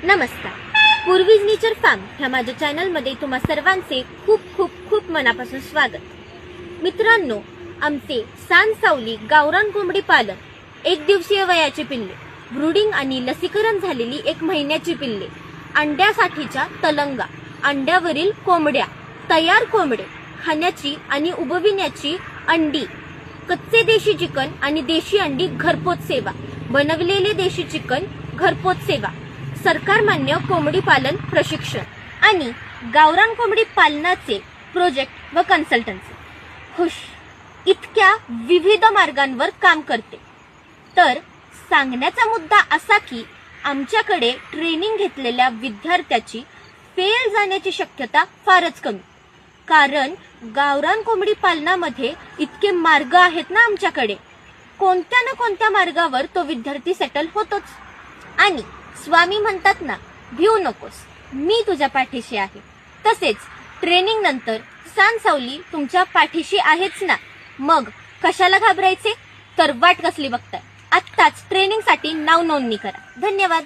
नमस्कार. पूर्वीज nature form ह्या माझ्या चॅनलमध्ये तुम्हा सर्वांचे खूप खूप खूप मनापासून स्वागत. मित्रांनो, आमचे सांसावली गावरान कोंबडी पालन, 1 दिवसीय वयाची पिल्ले, ब्रूडिंग आणि लसीकरण झालेली 1 महिन्याची पिल्ले, अंड्यासाठीच्या तलंगा, अंड्यावरील कोंबड्या, तयार कोंबडे, खाण्याची आणि उबविण्याची अंडी, कच्चे देशी चिकन आणि देशी अंडी घरपोच सेवा, बनवलेले देशी चिकन घरपोच सेवा, सरकारमान्य कोंबडी पालन प्रशिक्षण आणि गावरान कोंबडी पालनाचे प्रोजेक्ट व कन्सल्टन्सी. खुश, इतक्या विविध मार्गांवर काम करते. तर सांगण्याचा मुद्दा असा की आमच्याकडे ट्रेनिंग घेतलेल्या विद्यार्थ्याची फेल जाण्याची शक्यता फारच कमी, कारण गावरान कोंबडी पालनामध्ये इतके मार्ग आहेत ना आमच्याकडे. कोणत्या ना कोणत्या मार्गावर तो विद्यार्थी सेटल होतोच. आणि स्वामी म्हणतात ना, भिऊ नकोस, मी तुझ्या पाठीशी आहे. तसेच ट्रेनिंग नंतर सांसावली तुमच्या पाठीशी आहेच ना. मग कशाला घाबरायचे? तर वाट कसली बघताय? आत्ताच ट्रेनिंगसाठी नाव नोंदणी करा. धन्यवाद.